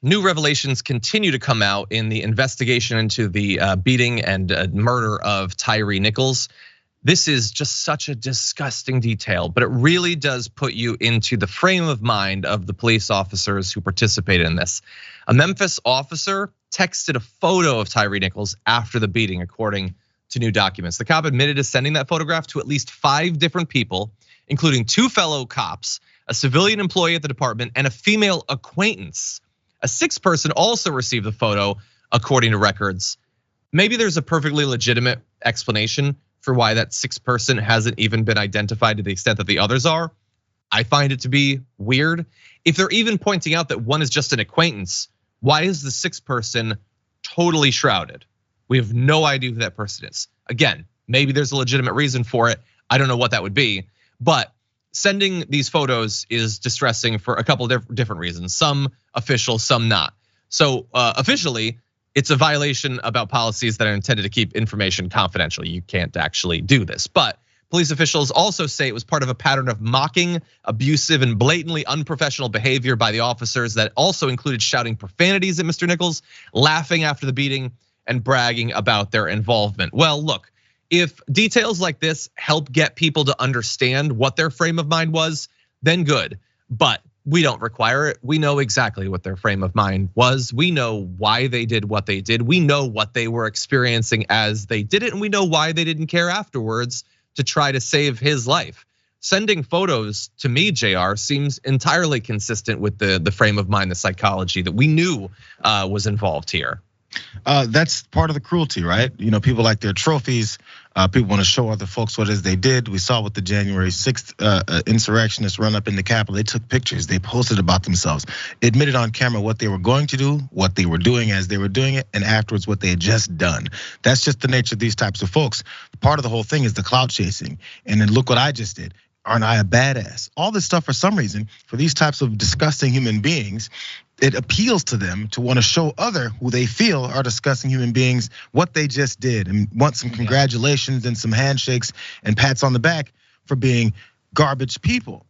New revelations continue to come out in the investigation into the beating and murder of Tyre Nichols. This is just such a disgusting detail, but it really does put you into the frame of mind of the police officers who participated in this. A Memphis officer texted a photo of Tyre Nichols after the beating, according to new documents. The cop admitted to sending that photograph to at least 5 different people, including 2 fellow cops, a civilian employee at the department, and a female acquaintance. A 6th person also received the photo, according to records. Maybe there's a perfectly legitimate explanation for why that 6th person hasn't even been identified to the extent that the others are. I find it to be weird. If they're even pointing out that one is just an acquaintance, why is the 6th person totally shrouded? We have no idea who that person is. Again, maybe there's a legitimate reason for it. I don't know what that would be, but sending these photos is distressing for a couple of different reasons. Some official, some not. So officially, it's a violation about policies that are intended to keep information confidential. You can't actually do this. But police officials also say it was part of a pattern of mocking, abusive, and blatantly unprofessional behavior by the officers that also included shouting profanities at Mr. Nichols, laughing after the beating, and bragging about their involvement. Well, look, if details like this help get people to understand what their frame of mind was, then good. But we don't require it. We know exactly what their frame of mind was. We know why they did what they did. We know what they were experiencing as they did it, and we know why they didn't care afterwards to try to save his life. Sending photos to me, JR, seems entirely consistent with the frame of mind, the psychology that we knew was involved here. That's part of the cruelty, right? You know, people like their trophies. People want to show other folks what it is they did. We saw with the January 6th insurrectionists run up in the Capitol. They took pictures, they posted about themselves, admitted on camera what they were going to do, what they were doing as they were doing it, and afterwards what they had just done. That's just the nature of these types of folks. Part of the whole thing is the clout chasing. And then look what I just did. Aren't I a badass? All this stuff, for some reason, for these types of disgusting human beings, it appeals to them to want to show other who they feel are disgusting human beings what they just did, and want some congratulations and some handshakes and pats on the back for being garbage people.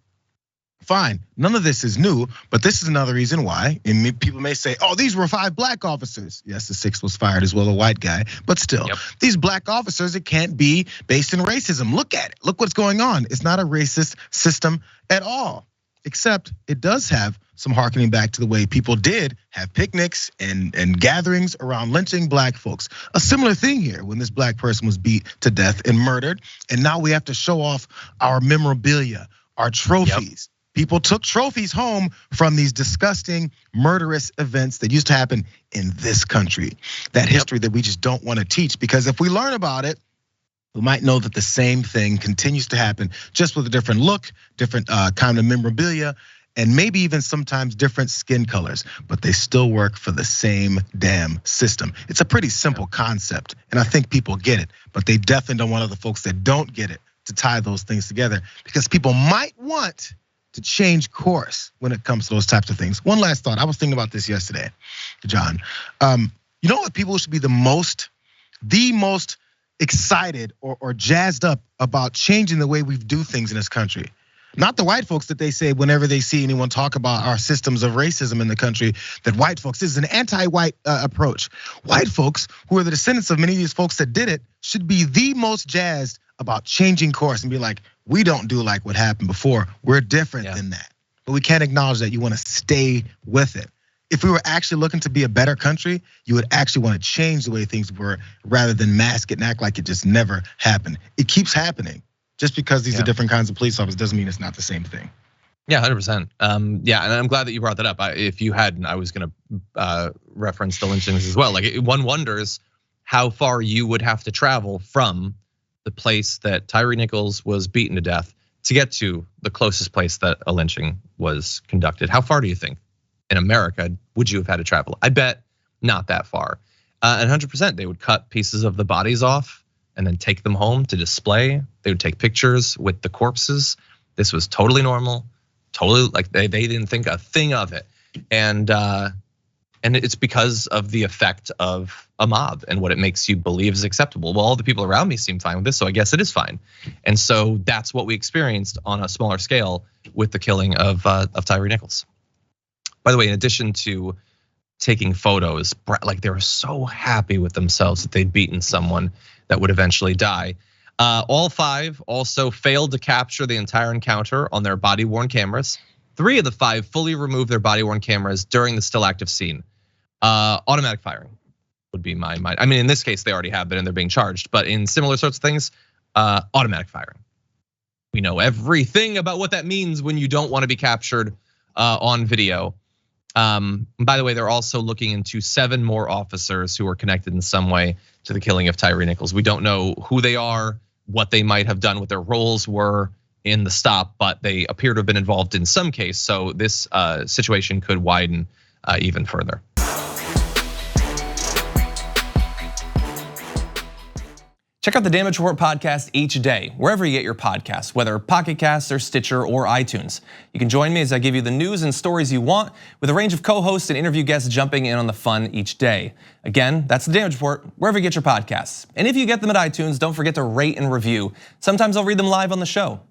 Fine, none of this is new, but this is another reason why. And people may say, oh, these were 5 black officers. Yes, the 6th was fired as well, a white guy, but still, these black officers, it can't be based in racism. Look at it, look what's going on. It's not a racist system at all, except it does have some harkening back to the way people did have picnics and gatherings around lynching black folks. A similar thing here when this black person was beat to death and murdered, and now we have to show off our memorabilia, our trophies. People took trophies home from these disgusting, murderous events that used to happen in this country. That history that we just don't want to teach, because if we learn about it, we might know that the same thing continues to happen, just with a different look, different kind of memorabilia, and maybe even sometimes different skin colors, but they still work for the same damn system. It's a pretty simple concept, and I think people get it, but they definitely don't want other folks that don't get it to tie those things together, because people might want to change course when it comes to those types of things. One last thought, I was thinking about this yesterday, John. You know what people should be the most excited or jazzed up about changing the way we do things in this country? Not the white folks that they say whenever they see anyone talk about our systems of racism in the country, that white folks, this is an anti-white approach. White folks, who are the descendants of many of these folks that did it, should be the most jazzed about changing course and be like, we don't do like what happened before. We're different than that. But we can't acknowledge that you want to stay with it. If we were actually looking to be a better country, you would actually want to change the way things were rather than mask it and act like it just never happened. It keeps happening. Just because these are different kinds of police officers doesn't mean it's not the same thing. Yeah, 100%. Yeah, and I'm glad that you brought that up. If you hadn't, I was gonna reference the lynchings as well. Like, one wonders how far you would have to travel from the place that Tyre Nichols was beaten to death to get to the closest place that a lynching was conducted. How far do you think in America would you have had to travel? I bet not that far. And 100%, they would cut pieces of the bodies off and then take them home to display. They would take pictures with the corpses. This was totally normal, totally like they didn't think a thing of it. And it's because of the effect of a mob and what it makes you believe is acceptable. Well, all the people around me seem fine with this, so I guess it is fine. And so that's what we experienced on a smaller scale with the killing of Tyre Nichols. By the way, in addition to taking photos, like they were so happy with themselves that they'd beaten someone that would eventually die. All 5 also failed to capture the entire encounter on their body-worn cameras. 3 of the 5 fully removed their body-worn cameras during the still active scene. Automatic firing would be my mind. I mean, in this case, they already have been and they're being charged, but in similar sorts of things, automatic firing. We know everything about what that means when you don't want to be captured on video. By the way, they're also looking into 7 more officers who are connected in some way to the killing of Tyre Nichols. We don't know who they are, what they might have done, what their roles were in the stop, but they appear to have been involved in some case. So this situation could widen even further. Check out the Damage Report podcast each day, wherever you get your podcasts, whether Pocket Casts or Stitcher or iTunes. You can join me as I give you the news and stories you want, with a range of co-hosts and interview guests jumping in on the fun each day. Again, that's the Damage Report, wherever you get your podcasts. And if you get them at iTunes, don't forget to rate and review. Sometimes I'll read them live on the show.